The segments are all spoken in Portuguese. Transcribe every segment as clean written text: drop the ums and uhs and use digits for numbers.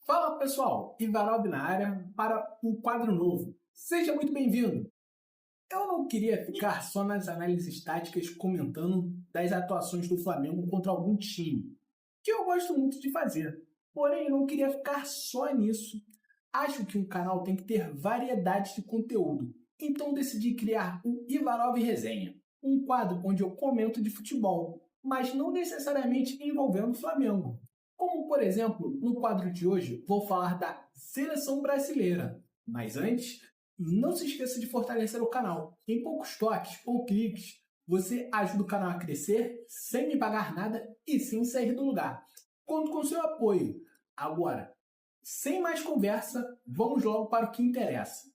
Fala pessoal, Ivarob na área para um quadro novo. Seja muito bem-vindo! Eu não queria ficar só nas análises táticas comentando das atuações do Flamengo contra algum time, que eu gosto muito de fazer. Porém, eu não queria ficar só nisso. Acho que um canal tem que ter variedade de conteúdo. Então decidi criar o Ivarob Resenha, um quadro onde eu comento de futebol, mas não necessariamente envolvendo o Flamengo. Como, por exemplo, no quadro de hoje, vou falar da seleção brasileira. Mas antes, não se esqueça de fortalecer o canal. Em poucos toques ou cliques, você ajuda o canal a crescer sem me pagar nada e sem sair do lugar. Conto com seu apoio. Agora, sem mais conversa, vamos logo para o que interessa.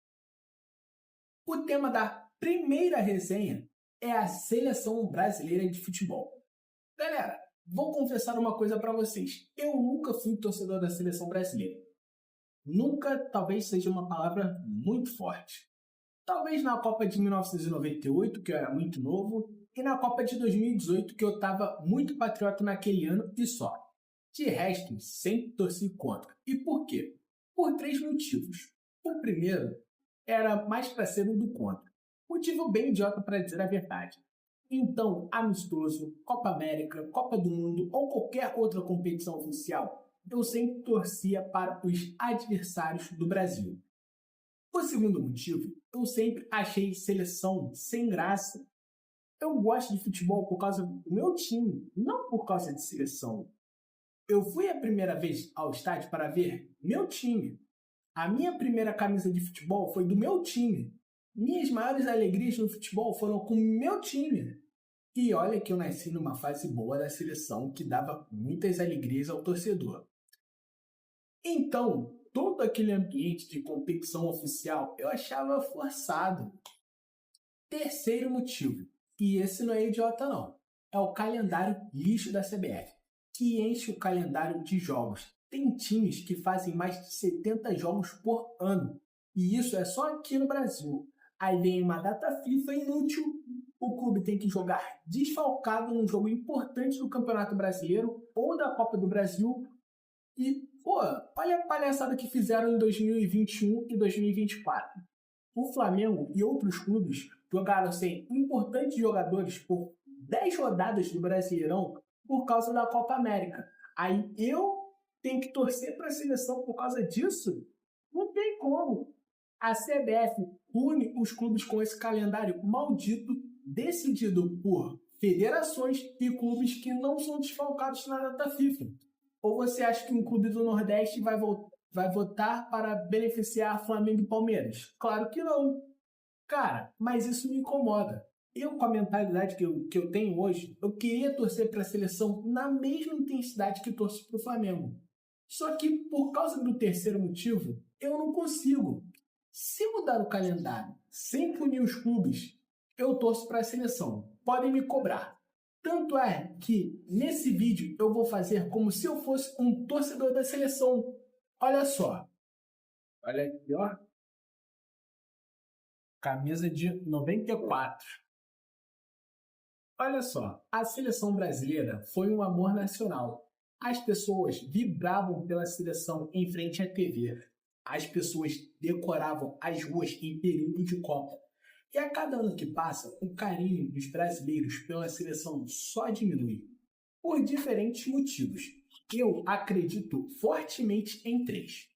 O tema da primeira resenha é a seleção brasileira de futebol. Galera, vou confessar uma coisa para vocês. Eu nunca fui torcedor da seleção brasileira. Nunca, talvez seja uma palavra muito forte. Talvez na Copa de 1998, que eu era muito novo, e na Copa de 2018, que eu estava muito patriota naquele ano e só. De resto, sempre torci contra. E por quê? Por 3 motivos. O primeiro era mais para ser um do contra. Motivo bem idiota para dizer a verdade. Então, amistoso, Copa América, Copa do Mundo ou qualquer outra competição oficial, eu sempre torcia para os adversários do Brasil. O segundo motivo, eu sempre achei seleção sem graça. Eu gosto de futebol por causa do meu time, não por causa de seleção. Eu fui a primeira vez ao estádio para ver meu time. A minha primeira camisa de futebol foi do meu time. Minhas maiores alegrias no futebol foram com o meu time. E olha que eu nasci numa fase boa da seleção que dava muitas alegrias ao torcedor. Então, todo aquele ambiente de competição oficial eu achava forçado. Terceiro motivo, e esse não é idiota não, é o calendário lixo da CBF, que enche o calendário de jogos. Tem times que fazem mais de 70 jogos por ano, e isso é só aqui no Brasil. Aí vem uma data FIFA inútil, o clube tem que jogar desfalcado num jogo importante do Campeonato Brasileiro ou da Copa do Brasil. E, olha a palhaçada que fizeram em 2021 e 2024. O Flamengo e outros clubes jogaram sem importantes jogadores por 10 rodadas do Brasileirão por causa da Copa América. Aí eu tenho que torcer para a seleção por causa disso? Não tem como. A CBF pune os clubes com esse calendário maldito decidido por federações e clubes que não são desfalcados na data FIFA. Ou você acha que um clube do Nordeste vai votar para beneficiar Flamengo e Palmeiras? Claro que não. Cara, mas isso me incomoda. Eu, com a mentalidade que eu tenho hoje, eu queria torcer para a seleção na mesma intensidade que torço para o Flamengo. Só que, por causa do terceiro motivo, eu não consigo. Se mudar o calendário sem punir os clubes, eu torço para a seleção. Podem me cobrar. Tanto é que, nesse vídeo, eu vou fazer como se eu fosse um torcedor da seleção. Olha só. Olha aqui, ó. Camisa de 94. Olha só. A seleção brasileira foi um amor nacional. As pessoas vibravam pela seleção em frente à TV. As pessoas decoravam as ruas em período de Copa. E a cada ano que passa, o carinho dos brasileiros pela seleção só diminui. Por diferentes motivos. Eu acredito fortemente em 3.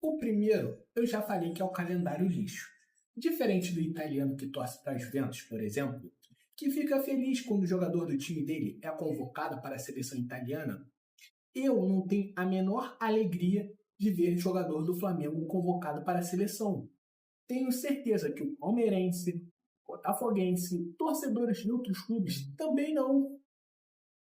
O primeiro, eu já falei que é o calendário lixo. Diferente do italiano que torce para a Juventus, por exemplo, que fica feliz quando o jogador do time dele é convocado para a seleção italiana, eu não tenho a menor alegria de ver jogador do Flamengo convocado para a seleção. Tenho certeza que o palmeirense, botafoguense, torcedores de outros clubes também não.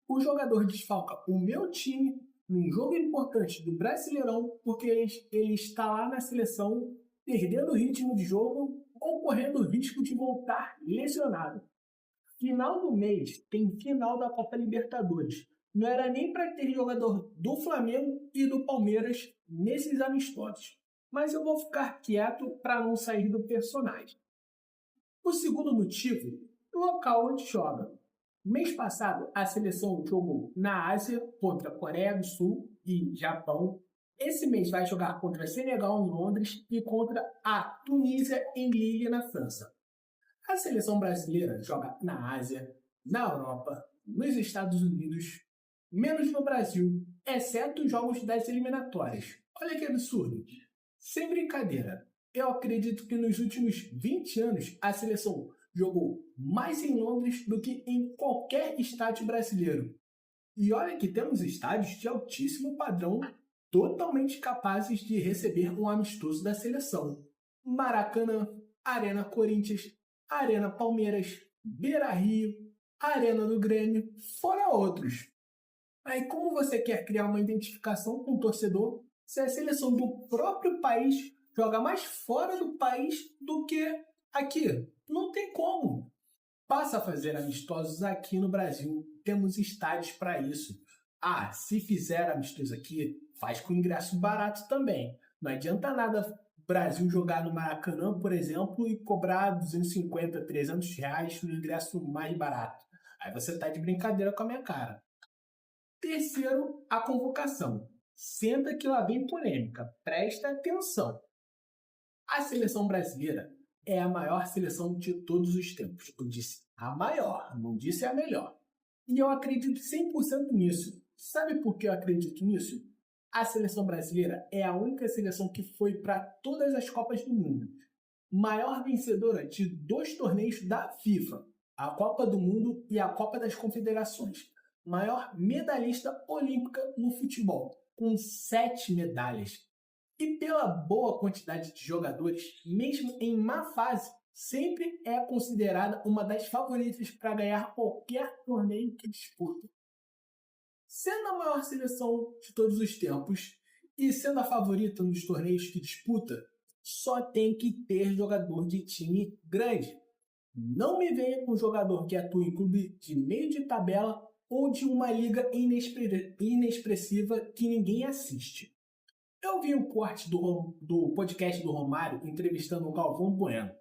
O jogador desfalca o meu time num jogo importante do Brasileirão porque ele está lá na seleção perdendo o ritmo de jogo ou correndo o risco de voltar lesionado. Final do mês tem final da Copa Libertadores. Não era nem para ter jogador do Flamengo e do Palmeiras nesses amistosos. Mas eu vou ficar quieto para não sair do personagem. O segundo motivo, o local onde joga. Mês passado, a seleção jogou na Ásia contra Coreia do Sul e Japão Esse mês vai jogar contra Senegal em Londres e contra a Tunísia em Lille, na França. A seleção brasileira joga na Ásia, na Europa, nos Estados Unidos, menos no Brasil, exceto os jogos das eliminatórias. Olha que absurdo. Sem brincadeira, eu acredito que nos últimos 20 anos a seleção jogou mais em Londres do que em qualquer estádio brasileiro. E olha que temos estádios de altíssimo padrão, totalmente capazes de receber um amistoso da seleção. Maracanã, Arena Corinthians, Arena Palmeiras, Beira-Rio, Arena do Grêmio, fora outros. Aí como você quer criar uma identificação com o torcedor se a seleção do próprio país joga mais fora do país do que aqui? Não tem como. Passa a fazer amistosos aqui no Brasil. Temos estádios para isso. Ah, se fizer amistoso aqui, faz com ingresso barato também. Não adianta nada o Brasil jogar no Maracanã, por exemplo, e cobrar 250, 300 reais no ingresso mais barato. Aí você tá de brincadeira com a minha cara. Terceiro, a convocação. Senta que lá vem polêmica. Presta atenção. A seleção brasileira é a maior seleção de todos os tempos. Eu disse a maior, não disse a melhor. E eu acredito 100% nisso. Sabe por que eu acredito nisso? A seleção brasileira é a única seleção que foi para todas as Copas do Mundo. Maior vencedora de 2 torneios da FIFA, a Copa do Mundo e a Copa das Confederações. Maior medalhista olímpica no futebol, com 7 medalhas. E pela boa quantidade de jogadores, mesmo em má fase, sempre é considerada uma das favoritas para ganhar qualquer torneio que disputa. Sendo a maior seleção de todos os tempos e sendo a favorita nos torneios que disputa, só tem que ter jogador de time grande. Não me venha com jogador que atua em clube de meio de tabela ou de uma liga inexpressiva que ninguém assiste. Eu vi um corte do podcast do Romário entrevistando o Galvão Bueno.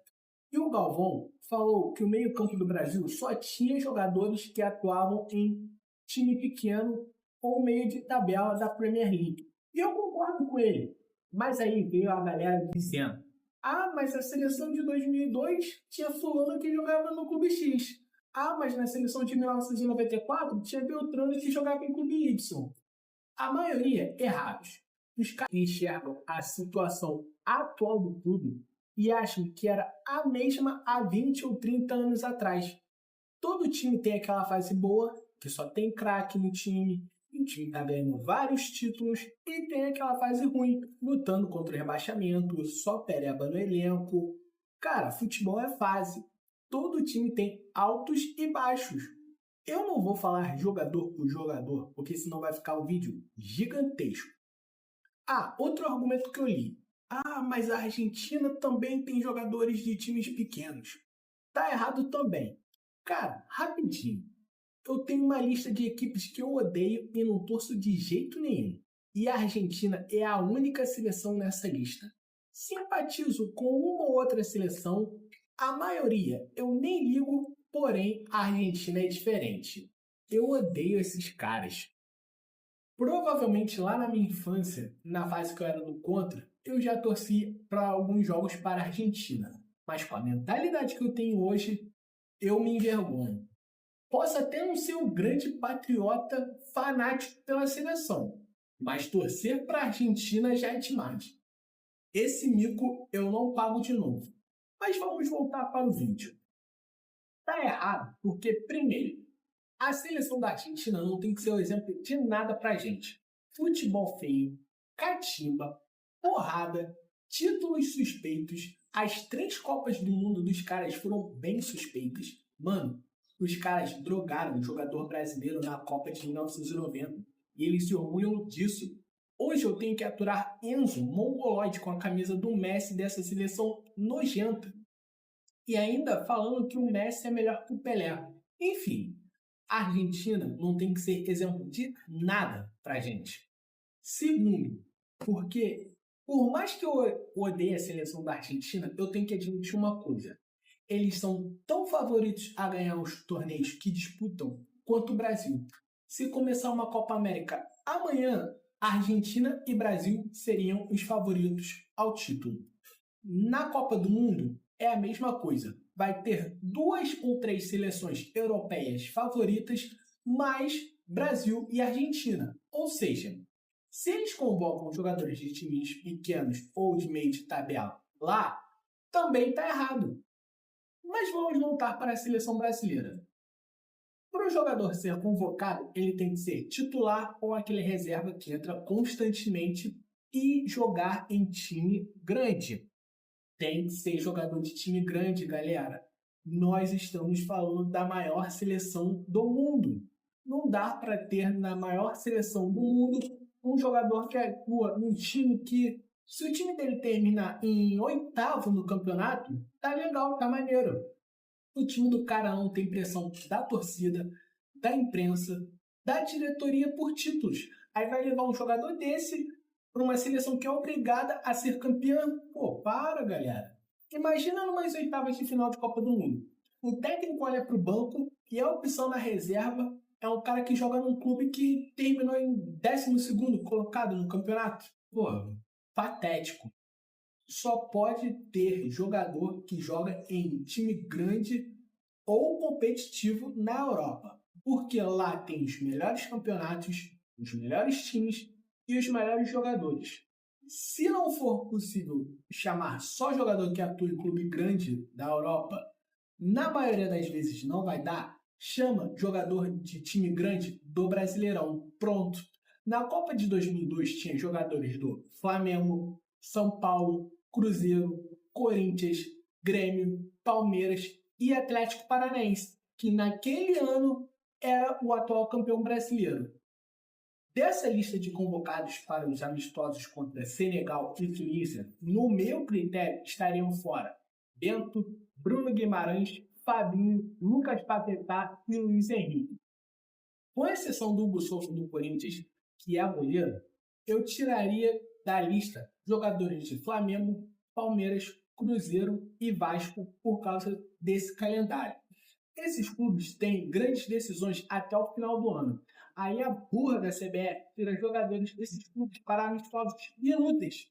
E o Galvão falou que o meio-campo do Brasil só tinha jogadores que atuavam em time pequeno ou meio de tabela da Premier League. E eu concordo com ele. Mas aí veio a galera dizendo: ah, mas a seleção de 2002 tinha fulano que jogava no clube X. Ah, mas na seleção de 1994 tinha Beltrano que jogava em clube Y. A maioria errados. Os caras enxergam a situação atual do clube e acham que era a mesma há 20 ou 30 anos atrás. Todo time tem aquela fase boa, que só tem craque no time, o time está ganhando vários títulos, e tem aquela fase ruim, lutando contra o rebaixamento, só pereba no elenco. Cara, futebol é fase. Todo time tem altos e baixos. Eu não vou falar jogador por jogador, porque senão vai ficar um vídeo gigantesco. Ah, outro argumento que eu li. Ah, mas a Argentina também tem jogadores de times pequenos. Tá errado também. Cara, rapidinho. Eu tenho uma lista de equipes que eu odeio e não torço de jeito nenhum. E a Argentina é a única seleção nessa lista. Simpatizo com uma ou outra seleção. A maioria eu nem ligo, porém a Argentina é diferente. Eu odeio esses caras. Provavelmente lá na minha infância, na fase que eu era do contra, eu já torci para alguns jogos para a Argentina. Mas com a mentalidade que eu tenho hoje, eu me envergonho. Posso até não ser um grande patriota fanático pela seleção, mas torcer para a Argentina já é demais. Esse mico eu não pago de novo. Mas vamos voltar para o vídeo. Tá errado porque, primeiro, a seleção da Argentina não tem que ser um exemplo de nada pra gente. Futebol feio, catimba, porrada, títulos suspeitos, as 3 Copas do Mundo dos caras foram bem suspeitas. Mano, os caras drogaram o jogador brasileiro na Copa de 1990 e eles se orgulham disso. Hoje eu tenho que aturar Enzo mongoloide com a camisa do Messi dessa seleção nojenta. E ainda falando que o Messi é melhor que o Pelé. Enfim, a Argentina não tem que ser exemplo de nada pra gente. Segundo, porque por mais que eu odeie a seleção da Argentina, eu tenho que admitir uma coisa. Eles são tão favoritos a ganhar os torneios que disputam quanto o Brasil. Se começar uma Copa América amanhã, Argentina e Brasil seriam os favoritos ao título. Na Copa do Mundo é a mesma coisa. Vai ter 2 ou 3 seleções europeias favoritas, mais Brasil e Argentina. Ou seja, se eles convocam jogadores de times pequenos ou de meio de tabela lá, também está errado. Mas vamos voltar para a seleção brasileira. Para o jogador ser convocado, ele tem que ser titular ou aquele reserva que entra constantemente e jogar em time grande. Tem que ser jogador de time grande, galera. Nós estamos falando da maior seleção do mundo. Não dá para ter na maior seleção do mundo um jogador que atua num time que, se o time dele terminar em 8º no campeonato, tá legal, tá maneiro. O time do cara não tem pressão da torcida, da imprensa, da diretoria por títulos. Aí vai levar um jogador desse para uma seleção que é obrigada a ser campeã. Pô, para, galera. Imagina numas oitavas de final de Copa do Mundo. O técnico olha para o banco e a opção na reserva é um cara que joga num clube que terminou em 12º colocado no campeonato. Pô, patético. Só pode ter jogador que joga em time grande ou competitivo na Europa, porque lá tem os melhores campeonatos, os melhores times e os melhores jogadores. Se não for possível chamar só jogador que atua em clube grande da Europa, na maioria das vezes não vai dar, chama jogador de time grande do Brasileirão. Pronto. Na Copa de 2002 tinha jogadores do Flamengo, São Paulo, Cruzeiro, Corinthians, Grêmio, Palmeiras e Atlético Paranaense, que naquele ano era o atual campeão brasileiro. Dessa lista de convocados para os amistosos contra Senegal e Tunísia, no meu critério estariam fora Bento, Bruno Guimarães, Fabinho, Lucas Paquetá e Luiz Henrique. Com exceção do Hugo Souza do Corinthians, que é goleiro, eu tiraria da lista jogadores de Flamengo, Palmeiras, Cruzeiro e Vasco por causa desse calendário. Esses clubes têm grandes decisões até o final do ano. Aí a burra da CBF tira jogadores desses clubes para amistosos inúteis.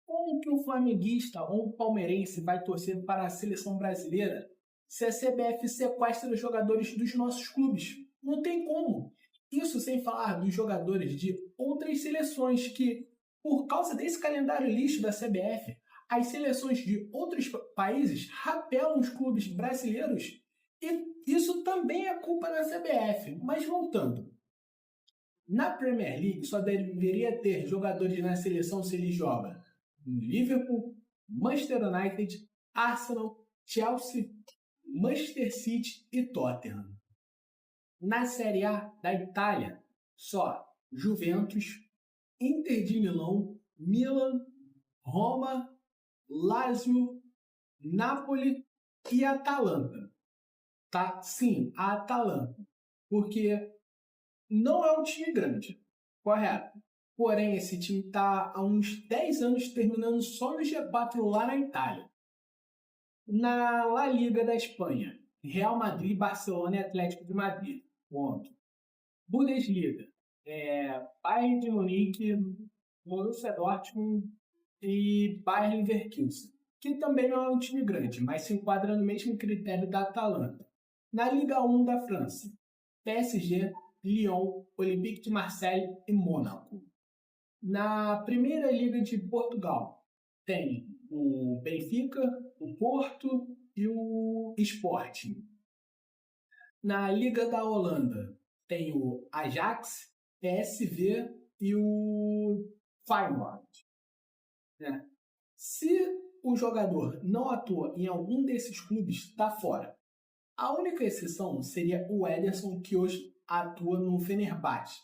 Como que um flamenguista ou um palmeirense vai torcer para a seleção brasileira se a CBF sequestra os jogadores dos nossos clubes? Não tem como. Isso sem falar dos jogadores de outras seleções que, por causa desse calendário lixo da CBF, as seleções de outros países rapelam os clubes brasileiros e isso também é culpa da CBF. Mas voltando, na Premier League só deveria ter jogadores na seleção se ele joga no Liverpool, Manchester United, Arsenal, Chelsea, Manchester City e Tottenham. Na Série A da Itália, só Juventus, Inter de Milão, Milan, Roma, Lazio, Napoli e Atalanta. Tá? Sim, a Atalanta. Porque não é um time grande, correto? Porém, esse time está há uns 10 anos terminando só no G4 lá na Itália. Na La Liga da Espanha, Real Madrid, Barcelona e Atlético de Madrid. Ponto. Bundesliga, Bayern de Munique, Borussia Dortmund e Bayer Leverkusen, que também não é um time grande, mas se enquadra no mesmo critério da Atalanta. Na Liga 1 da França, PSG, Lyon, Olympique de Marseille e Mônaco. Na Primeira Liga de Portugal, tem o Benfica, o Porto e o Sporting. Na Liga da Holanda, tem o Ajax, PSV e o Feyenoord. Se o jogador não atua em algum desses clubes, está fora. A única exceção seria o Ederson, que hoje atua no Fenerbahçe.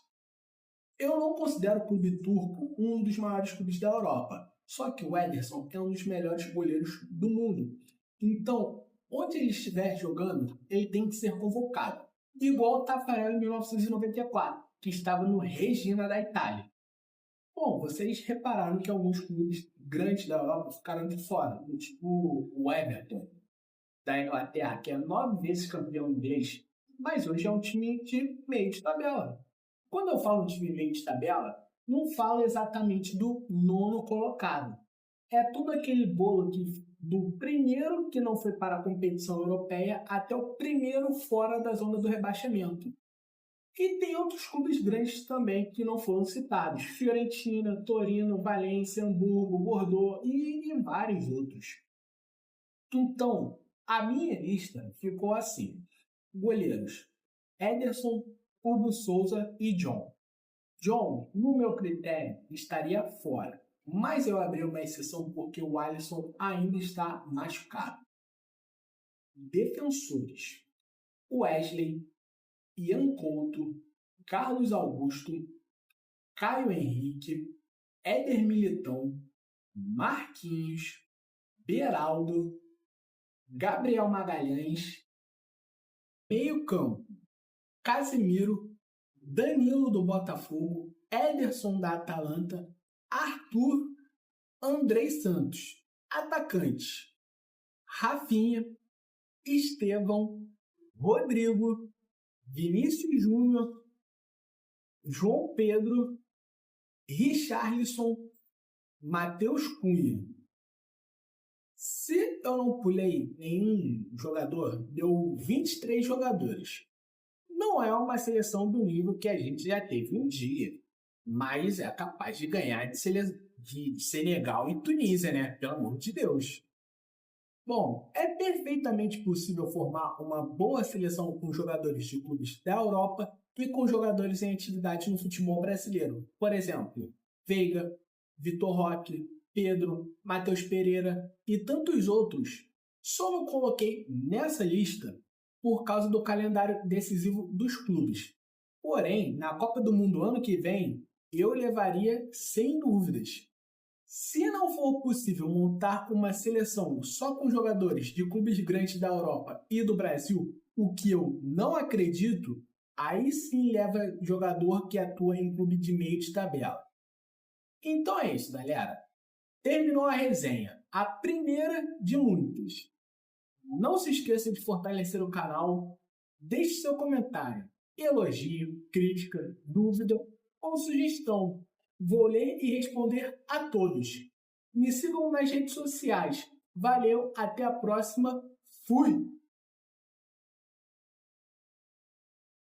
Eu não considero o clube turco um dos maiores clubes da Europa, só que o Ederson é um dos melhores goleiros do mundo. Então, onde ele estiver jogando, ele tem que ser convocado. Igual o Taffarel em 1994, que estava no Regina da Itália. Bom, vocês repararam que alguns clubes grandes da Europa ficaram de fora, tipo o Everton da Inglaterra, que é 9 vezes campeão inglês, mas hoje é um time de meio de tabela. Quando eu falo de time meio de tabela, não falo exatamente do nono colocado. É tudo aquele bolo do primeiro que não foi para a competição europeia até o primeiro fora da zona do rebaixamento. E tem outros clubes grandes também que não foram citados. Fiorentina, Torino, Valência, Hamburgo, Bordeaux e vários outros. Então, a minha lista ficou assim. Goleiros: Ederson, Hugo Souza e John. John, no meu critério, estaria fora. Mas eu abri uma exceção porque o Alisson ainda está machucado. Defensores: Wesley, Ian Couto, Carlos Augusto, Caio Henrique, Éder Militão, Marquinhos, Beraldo, Gabriel Magalhães, meio-campo: Casemiro, Danilo do Botafogo, Ederson da Atalanta, Arthur, Andrei Santos. Atacantes: Rafinha, Estevão, Rodrigo, Vinícius Júnior, João Pedro, Richarlison, Matheus Cunha. Se eu não pulei nenhum jogador, deu 23 jogadores. Não é uma seleção do nível que a gente já teve um dia, mas é capaz de ganhar de Senegal e Tunísia, né? Pelo amor de Deus. Bom, é perfeitamente possível formar uma boa seleção com jogadores de clubes da Europa e com jogadores em atividade no futebol brasileiro. Por exemplo, Veiga, Vitor Roque, Pedro, Matheus Pereira e tantos outros. Só não coloquei nessa lista por causa do calendário decisivo dos clubes. Porém, na Copa do Mundo ano que vem, eu levaria sem dúvidas. Se não for possível montar uma seleção só com jogadores de clubes grandes da Europa e do Brasil, o que eu não acredito, aí sim leva jogador que atua em clube de meio de tabela. Então é isso, galera. Terminou a resenha, a primeira de muitas. Não se esqueça de fortalecer o canal, deixe seu comentário, elogio, crítica, dúvida ou sugestão. Vou ler e responder a todos. Me sigam nas redes sociais. Valeu, até a próxima. Fui!